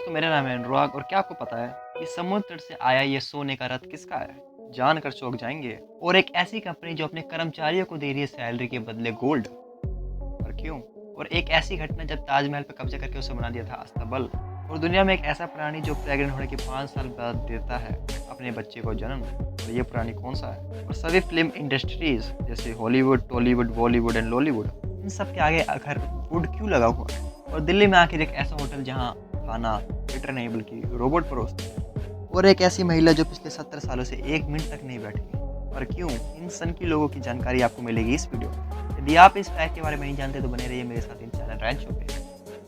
दोस्तों मेरा नाम है अनुराग और क्या आपको पता है कि समुद्र तट से आया ये सोने का रथ किसका है? जानकर चौंक जाएंगे। और एक ऐसी कंपनी जो अपने कर्मचारियों को दे रही है सैलरी के बदले गोल्ड। और क्यों? और एक ऐसी घटना जब ताजमहल पर कब्जा करके उसे बना दिया था अस्तबल। और दुनिया में एक ऐसा प्राणी जो प्रेग्नेंट होने के 5 साल बाद देता है अपने बच्चे को जन्म। और ये प्राणी कौन सा है? और सभी फिल्म इंडस्ट्रीज जैसे हॉलीवुड, टॉलीवुड, बॉलीवुड एंड लॉलीवुड, इन सब के आगे आखिर वुड क्यों लगा हुआ है? और दिल्ली में आखिर एक ऐसा होटल जहाँ खाना वेटर नहीं बल्कि रोबोट परोसता है। और एक ऐसी महिला जो पिछले 70 सालों से 1 मिनट तक नहीं बैठी। और क्यों? इन सनकी लोगों की जानकारी आपको मिलेगी इस वीडियो में। यदि आप इस फैक्ट के बारे में नहीं जानते तो बने रहिए मेरे साथ इन चैनल रैंच शो पे।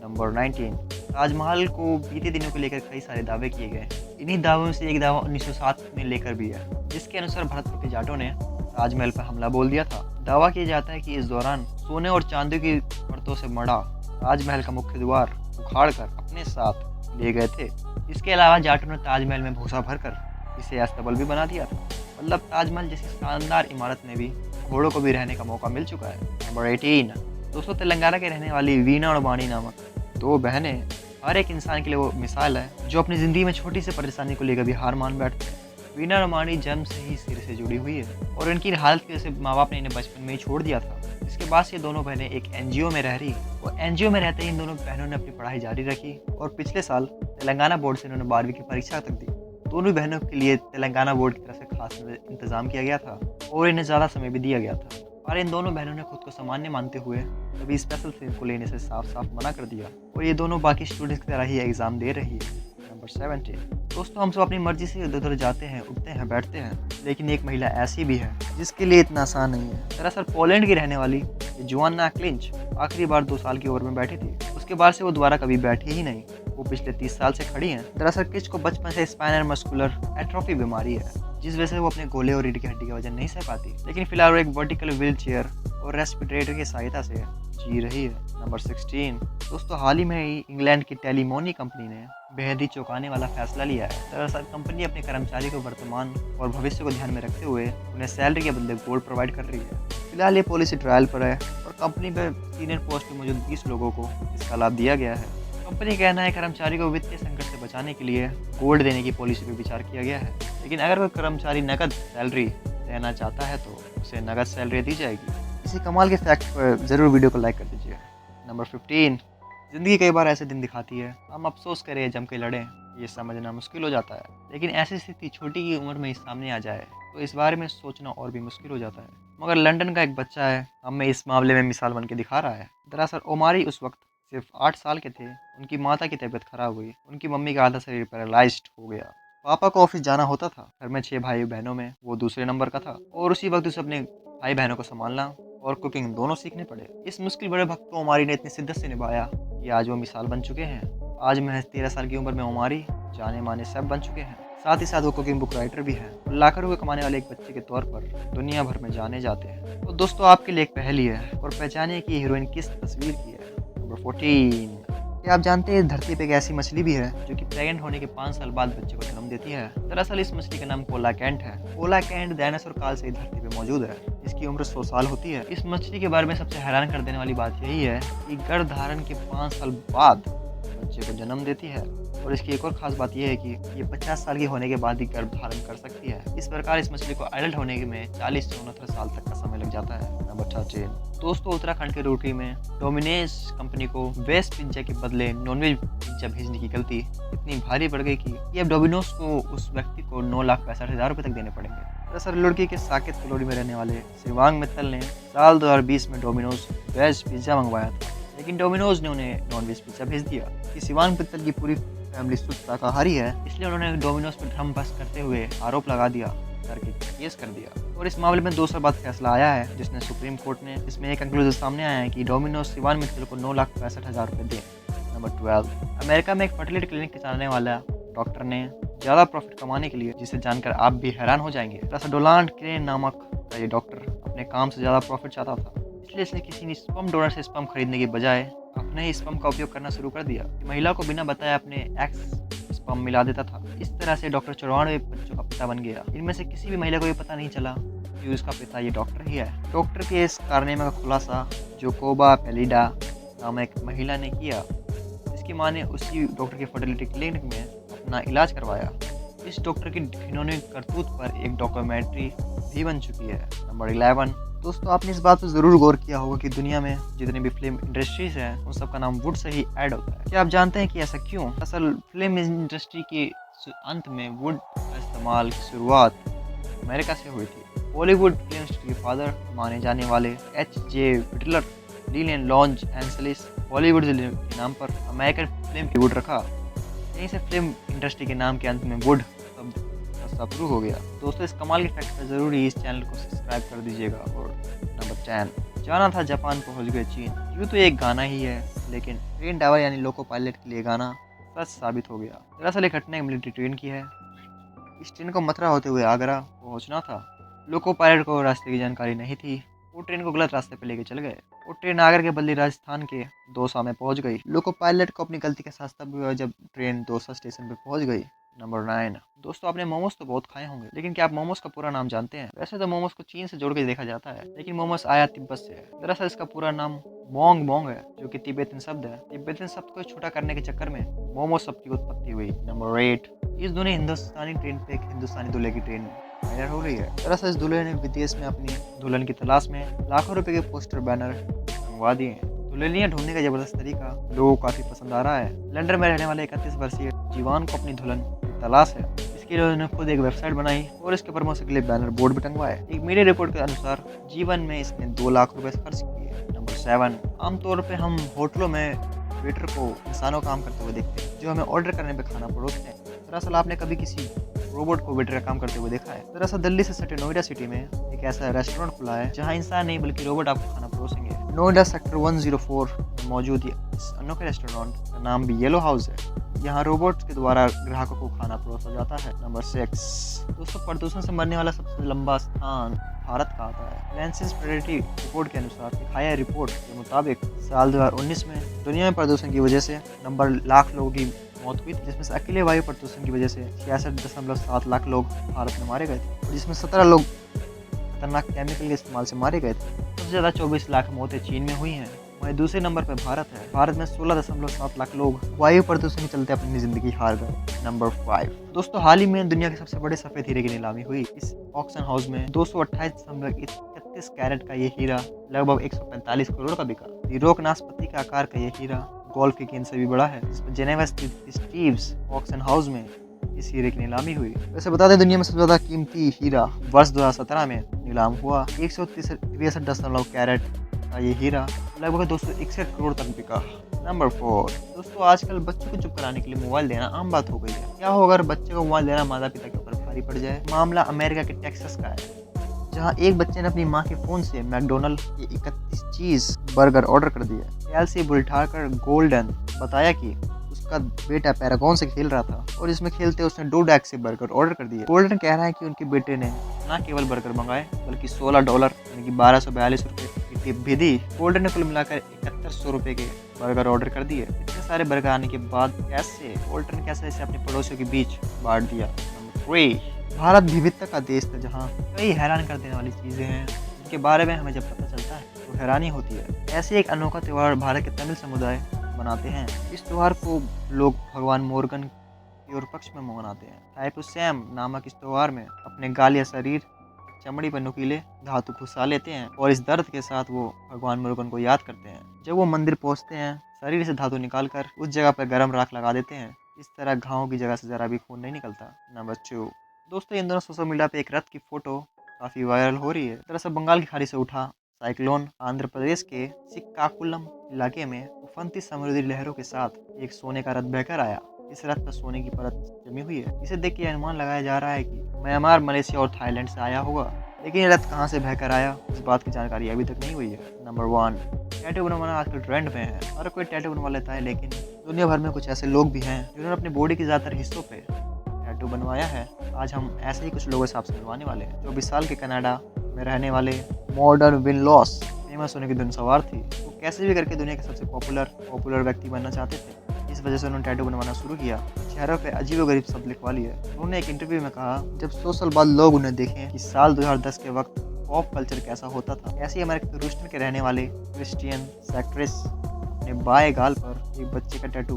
नंबर 19, ताजमहल को बीते दिनों को लेकर कई सारे दावे किए गए। इन्हीं दावों में से एक दावा 1907 में लेकर भी है, जिसके अनुसार भरतपुर के जाटों ने ताजमहल पर हमला बोल दिया था। दावा किया जाता है कि इस दौरान सोने और चांदी की परतों से मढ़ा ताजमहल का मुख्य द्वार उखाड़ कर अपने साथ ले गए थे। इसके अलावा जाटों ने ताजमहल में भूसा भरकर इसे अस्तबल भी बना दिया था। मतलब ताजमहल जैसी शानदार इमारत में भी घोड़ों को भी रहने का मौका मिल चुका है। नंबर 18, दोस्तों तेलंगाना के रहने वाली वीना और वाणी नामक दो बहनें हर एक इंसान के लिए वो मिसाल है जो अपनी ज़िंदगी में छोटी सी परेशानी को लेकर भी हार मान बैठते हैं। वीना और वाणी जन्म से ही सिर से जुड़ी हुई है और इनकी हालत की वजह से माँ बाप ने इन्हें बचपन में ही छोड़ दिया था। इसके बाद से दोनों बहनें एक एनजीओ में रह रही और एनजीओ में रहते ही इन दोनों बहनों ने अपनी पढ़ाई जारी रखी और पिछले साल तेलंगाना बोर्ड से इन्होंने 12वीं की परीक्षा तक दी। दोनों बहनों के लिए तेलंगाना बोर्ड की तरफ से खास इंतजाम किया गया था और इन्हें ज़्यादा समय भी दिया गया था। पर इन दोनों बहनों ने खुद को सामान्य मानते हुए कभी स्पेशल फीस को लेने से साफ साफ मना कर दिया और ये दोनों बाकी स्टूडेंट्स की तरह ही एग्ज़ाम दे रही है। नंबर 17, दोस्तों हम सब अपनी मर्जी से इधर उधर जाते हैं, उठते हैं, बैठते हैं, लेकिन एक महिला ऐसी भी है जिसके लिए इतना आसान नहीं है। दरअसल पोलैंड की रहने वाली जोआना क्लिंच आखिरी बार 2 साल की उम्र में बैठी थी। उसके बाद से वो दोबारा कभी बैठी ही नहीं। वो पिछले 30 साल से खड़ी हैं। दरअसल क्लिंच को बचपन से स्पाइनल मस्कुलर एट्रोफी बीमारी है, जिस वजह से वो अपने गोले और रीढ़ की हड्डी का वजन नहीं सह पाती। लेकिन फिलहाल वो एक वर्टिकल व्हील चेयर और रेस्पिरेटर की सहायता से जी रही है। नंबर 16, दोस्तों हाल ही में ही इंग्लैंड की टेलीमोनी कंपनी ने बेहद ही चौंकाने वाला फैसला लिया है। दरअसल कंपनी अपने कर्मचारी को वर्तमान और भविष्य को ध्यान में रखते हुए उन्हें सैलरी के बदले गोल्ड प्रोवाइड कर रही है। फिलहाल ये पॉलिसी ट्रायल पर है और कंपनी में सीनियर पोस्ट में मौजूद 20 लोगों को इसका लाभ दिया गया है। कंपनी का कहना है कर्मचारी को वित्तीय संकट से बचाने के लिए गोल्ड देने की पॉलिसी पर विचार किया गया है। लेकिन अगर कोई कर्मचारी नकद सैलरी लेना चाहता है तो उसे नकद सैलरी दी जाएगी। इसी कमाल के फैक्ट पर ज़रूर वीडियो को लाइक कर दीजिए। नंबर 15, ज़िंदगी कई बार ऐसे दिन दिखाती है हम अफसोस करें जम के लड़ें, ये समझना मुश्किल हो जाता है। लेकिन ऐसी स्थिति छोटी की उम्र में ही सामने आ जाए तो इस बारे में सोचना और भी मुश्किल हो जाता है। मगर लंदन का एक बच्चा है हमें इस मामले में मिसाल बन के दिखा रहा है। दरअसल ओमारी उस वक्त सिर्फ 8 साल के थे। उनकी माता की तबीयत खराब हुई, उनकी मम्मी का आधा शरीर पैरालाइज्ड हो गया। पापा को ऑफिस जाना होता था। घर में 6 भाई बहनों में वो दूसरे नंबर का था और उसी वक्त उसे अपने भाई बहनों को संभालना और कुकिंग दोनों सीखने पड़े। इस मुश्किल बड़े वक्त को ओमारी ने इतनी शिद्दत से निभाया कि आज वो मिसाल बन चुके हैं। आज महज 13 साल की उम्र में ओमारी जाने माने सब बन चुके हैं। साथ ही साथ वो कुकिंग बुक राइटर भी हैं और लाखों रुपए कमाने वाले एक बच्चे के तौर पर दुनिया भर में जाने जाते हैं। तो दोस्तों आपके लिए एक पहेली है और पहचानिए कि हीरोइन किस तस्वीर की है। नंबर 14, क्या आप जानते हैं इस धरती पे एक ऐसी मछली भी है जो कि प्रेग्नेंट होने के 5 साल बाद बच्चे को जन्म देती है। दरअसल इस मछली का नाम कोलाकेंट है। कोलाकेंट डायनासोर काल से धरती पे मौजूद है। इसकी उम्र 100 साल होती है। इस मछली के बारे में सबसे हैरान कर देने वाली बात यही है कि गर्भधारण के 5 साल बाद बच्चे को जन्म देती है। और इसकी एक और खास बात यह है कि ये 50 साल की होने के बाद ही गर्भ धारण कर सकती है। इस प्रकार इस मछली को एडल्ट होने में 40 से 69 साल तक का समय लग जाता है। नंबर 13, दोस्तों उत्तराखंड के रूड़की में डोमिनोज कंपनी को वेज पिज्जा के बदले नॉनवेज पिज्जा भेजने की गलती इतनी भारी पड़ गई कि अब डोमिनोज को उस व्यक्ति को 9,65,000 रुपये तक देने पड़ेंगे। दरअसल लुड़की के साकेत कलोनी में रहने वाले शिवांग मित्तल ने साल 2020 में डोमिनोज वेज पिज्जा मंगवाया था, लेकिन डोमिनोज ने उन्हें नॉनवेज पिज्जा भेज दिया। कि शिवांग मित्तल की पूरी फैमिली शुद्ध शाकाहारी है, इसलिए उन्होंने डोमिनोज पर ड्रम बस्ट करते हुए आरोप लगा दिया, करके केस कर दिया। और इस मामले में 2 साल बाद फैसला आया है जिसने सुप्रीम कोर्ट ने इसमें एक कंक्लूजन सामने आया है कि डोमिनोज शिवांग मित्तल को 9,65,000 रुपये दें। नंबर 12, अमेरिका में एक फर्टिलिटी क्लिनिक के चलाने वाला डॉक्टर ने ज़्यादा प्रॉफिट कमाने के लिए, जिसे जानकर आप भी हैरान हो जाएंगे, दरअसल डोनाल्ड क्रेन नामक का ये डॉक्टर अपने काम से ज़्यादा प्रॉफिट चाहता था। इसलिए इसने किसी स्पर्म डोनर से स्पर्म खरीदने की बजाय अपने ही स्पर्म का उपयोग करना शुरू कर दिया। महिला को बिना बताए अपने एक्स स्पर्म मिला देता था। इस तरह से डॉक्टर 94 बच्चों का पिता बन गया। इनमें से किसी भी महिला को ये पता नहीं चला कि उसका पिता ये डॉक्टर ही है। डॉक्टर के इस कारनामे का खुलासा जोकोबा पेलिडा नामक एक महिला ने किया। इसकी माँ ने उसी डॉक्टर के फर्टिलिटी क्लिनिक में अपना इलाज करवाया। इस डॉक्टर की घिनौनी करतूत पर एक डॉक्यूमेंट्री भी बन चुकी है। नंबर 11। दोस्तों, आपने इस बात पर ज़रूर गौर किया होगा कि दुनिया में जितनी भी फिल्म इंडस्ट्रीज हैं उन सब का नाम वुड से ही ऐड होता है। क्या आप जानते हैं कि ऐसा क्यों? असल फिल्म इंडस्ट्री के अंत में वुड का इस्तेमाल की शुरुआत अमेरिका से हुई थी। बॉलीवुड फिल्म इंडस्ट्री के फादर माने जाने वाले H.J. विटलर लीन लॉन्ज एंसलिस बॉलीवुड के नाम पर अमेरिकन फिल्म वुड रखा। यहीं से फिल्म इंडस्ट्री के नाम के अंत में वुड शब्द शुरू हो गया। दोस्तों, इस कमाल के फैक्ट पर जरूर इस चैनल को सब्सक्राइब कर दीजिएगा। और नंबर 10, जाना था जापान पहुंच गए चीन। यूँ तो एक गाना ही है, लेकिन ट्रेन ड्राइवर यानी लोको पायलट के लिए गाना सच साबित हो गया। दरअसल एक घटना एक मिलिट्री ट्रेन की है। इस ट्रेन को मथुरा होते हुए आगरा पहुंचना था। लोको पायलट को रास्ते की जानकारी नहीं थी। वो ट्रेन को गलत रास्ते पर लेके चल गए। वो ट्रेन आगरा के बदले राजस्थान के दौसा में पहुंच गई। लोको पायलट को अपनी गलती का एहसास तब हुआ जब ट्रेन दौसा स्टेशन पर पहुंच गई। नंबर 9। दोस्तों, आपने मोमोज तो बहुत खाए होंगे, लेकिन क्या आप मोमोज का पूरा नाम जानते हैं? वैसे तो मोमोज को चीन से जोड़ के देखा जाता है, लेकिन मोमोज आया तिब्बत से है। दरअसल इसका पूरा नाम मोंग मोंग है, जो कि तिब्बतन शब्द है। तिब्बतन शब्द को छोटा करने के चक्कर में मोमोज शब्द की उत्पत्ति हुई। नंबर 8। इस दुनिया हिंदुस्तानी ट्रेन पे एक हिंदुस्तानी दूल्हे की ट्रेन फाइनल हो रही है। दरअसल इस दूल्हे ने विदेश में अपनी दुल्हन की तलाश में लाखों रुपए के पोस्टर बैनर मंगवा दिए हैं। दुल्हनियां ढूंढने का जबरदस्त तरीका लोगों को काफी पसंद आ रहा है। लंदन में रहने वाले 31 वर्षीय जीवान को अपनी दुल्हन की तलाश है। इसके लिए उन्होंने खुद एक वेबसाइट बनाई और इसके प्रमोशन के लिए बैनर बोर्ड भी टंगवाए। एक मीडिया रिपोर्ट के अनुसार जीवन में इसने 2 लाख रुपए खर्च किए। नंबर 7। आमतौर पर हम होटलों में वेटर को इंसानों काम करते हुए देखते हैं, जो हमें ऑर्डर करने पे खाना परोसते हैं। दरअसल आपने कभी किसी रोबोट को वेटर का काम करते हुए देखा है? दरअसल दिल्ली से सटे नोएडा सिटी में एक ऐसा रेस्टोरेंट खुला है जहां इंसान नहीं बल्कि रोबोट आपको खाना परोसेंगे। नोएडा सेक्टर 104 में मौजूद इस अनोखे रेस्टोरेंट का नाम भी येलो हाउस है। यहाँ रोबोट के द्वारा ग्राहकों को खाना परोसा जाता है। नंबर 6। दोस्तों, प्रदूषण से मरने वाला सबसे लंबा स्थान भारत का आता है। लैंसेस प्रेडेटरी रिपोर्ट के अनुसार दिखाया रिपोर्ट के मुताबिक साल 2019 में दुनिया में प्रदूषण की वजह से नंबर लाख लोगों की मौत हुई थी, जिसमें से अकेले वायु प्रदूषण की वजह से 66.7 लाख लोग भारत में मारे गए थे, जिसमें 17 लोग खतरनाक केमिकल के इस्तेमाल से मारे गए थे। सबसे ज़्यादा 24 लाख मौतें चीन में हुई हैं। वहीं दूसरे नंबर पर भारत है। भारत में 16.7 लाख लोग वायु प्रदूषण के चलते अपनी जिंदगी हार गए। नंबर 5। दोस्तों, हाल ही में दुनिया के सबसे बड़े सफेद हीरे की नीलामी हुई। इस ऑक्शन हाउस में 228.31 कैरेट का ये हीरा लगभग 145 करोड़ का बिका। यूरोक नाशपाती के आकार का ये हीरा गोल्फ की गेंद से भी बड़ा है, जिसमें जेनेवा स्थित स्टीव्स ऑक्शन हाउस में इस हीरे की नीलामी हुई। वैसे बता दें, दुनिया में सबसे ज्यादा कीमती हीरा वर्ष 2017 में नीलाम हुआ। 163.9 कैरेट का ये हीरा लगभग 261 करोड़ तक बिका। नंबर 4। दोस्तों, आजकल बच्चों को चुप कराने के लिए मोबाइल देना आम बात हो गई है। क्या होगा अगर बच्चे को मोबाइल देना माता पिता के ऊपर भारी पड़ जाए? मामला अमेरिका के टेक्सास का है, जहां एक बच्चे ने अपनी मां के फोन से मैकडोनल्ड के 31 चीज बर्गर ऑर्डर कर दिया। कैल्सी बुल्ठाकर गोल्डन बताया कि उसका बेटा पैरागॉन से खेल रहा था और इसमें खेलते उसने $2 से बर्गर ऑर्डर कर दिए। गोल्डन कह रहा है कि उनके बेटे ने न केवल बर्गर मंगाए बल्कि $16 यानी कि 1242 रुपए की टिप भी दी। गोल्डन ने कुल मिलाकर 7100 रुपए के बर्गर ऑर्डर कर दिए। इतने सारे बर्गर आने के बाद गोल्डन कैसे इसे अपने पड़ोसियों के बीच बांट दिया। नंबर 3। भारत विविधता का देश था, जहाँ कई हैरान कर देने वाली चीजें हैं जिनके बारे में हमें जब पता चलता है तो हैरानी होती है। ऐसे एक अनोखा त्यौहार भारत के तमिल समुदाय मनाते हैं। इस त्यौहार को लोग भगवान मोर्गन की ओर पक्ष में मनाते हैं। थाइपुसैम नामक इस त्यौहार में अपने गाल या शरीर चमड़ी पर नुकीले धातु घुसा लेते हैं और इस दर्द के साथ वो भगवान मुरुगन को याद करते हैं। जब वो मंदिर पहुंचते हैं, शरीर से धातु निकालकर उस जगह पर गर्म राख लगा देते हैं। इस तरह घावों की जगह से जरा भी खून नहीं निकलता। नंबर 2। दोस्तों, इन दोनों सोशल मीडिया पे एक रथ की फोटो काफी वायरल हो रही है। दरअसल बंगाल की खाड़ी से उठा साइक्लोन आंध्र प्रदेश के सिक्काकुलम इलाके में उफनती समुद्री लहरों के साथ एक सोने का रथ बहकर आया। इस रथ पर सोने की परत जमी हुई है। इसे देख के अनुमान लगाया जा रहा है कि म्यांमार, मलेशिया और थाईलैंड से आया होगा, लेकिन ये रथ कहाँ से बहकर आया इस बात की जानकारी अभी तक नहीं हुई है। नंबर 1। टैटू बनवाना आजकल ट्रेंड में है। हर कोई टैटू बनवा लेता है, लेकिन दुनिया भर में कुछ ऐसे लोग भी हैं जिन्होंने अपने बॉडी के ज्यादातर हिस्सों पे टैटू बनवाया है। आज हम ऐसे ही कुछ लोगों से आपसे मिलवाने वाले हैं। 24 साल के कनाडा में रहने वाले मॉडर्न विनलॉस फेमस होने की धुन सवार थी। वो कैसे भी करके दुनिया के सबसे पॉपुलर व्यक्ति बनना चाहते थे। इस वजह से उन्होंने टैटू बनवाना शुरू किया। चेहरों पे अजीबोगरीब शब्द लिखवा लिए। उन्होंने एक इंटरव्यू में कहा, जब 100 साल बाद लोग उन्हें देखें कि साल 2010 के वक्त पॉप कल्चर कैसा होता था। ऐसे ही अमेरिका के ह्यूस्टन के रहने वाले क्रिस्टियन सैक्ट्रेस अपने बाएं गाल पर एक बच्चे का टैटू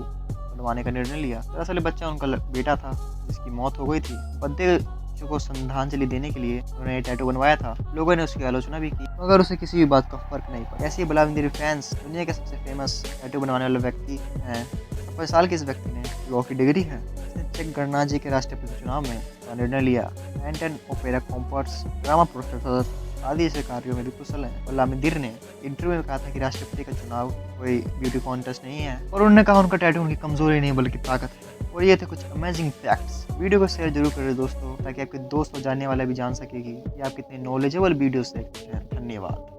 बनवाने का निर्णय लिया। दरअसल बच्चा उनका बेटा था जिसकी मौत हो गई थी। बद्दे को श्रद्धांजलि देने के लिए उन्होंने ये टैटू बनवाया था। लोगों ने उसकी आलोचना भी की मगर उसे किसी भी बात का फर्क नहीं पड़ा। ऐसे ही बलरामदेवी फैंस दुनिया के सबसे फेमस टैटू बनवाने वाले व्यक्ति हैं। 50 साल के इस व्यक्ति ने लॉ की डिग्री है। इसने चेक गणराज्य के राष्ट्रपति चुनाव में का निर्णय लिया। एंटन ओपेरा कॉम्पर्स ड्रामा प्रोफेसर आदि ऐसे कार्यों में भी कुशल हैं। बलरामदेवी ने इंटरव्यू में कहा था कि राष्ट्रपति का चुनाव कोई ब्यूटी कॉन्टेस्ट नहीं है और उन्होंने कहा उनका टैटू उनकी कमजोरी नहीं बल्कि ताकत है। और ये थे कुछ अमेजिंग फैक्ट्स। वीडियो को शेयर जरूर करें दोस्तों, ताकि आपके दोस्त और जानने वाला भी जान सके कि आप कितने नॉलेजेबल वीडियोस देखते हैं। धन्यवाद।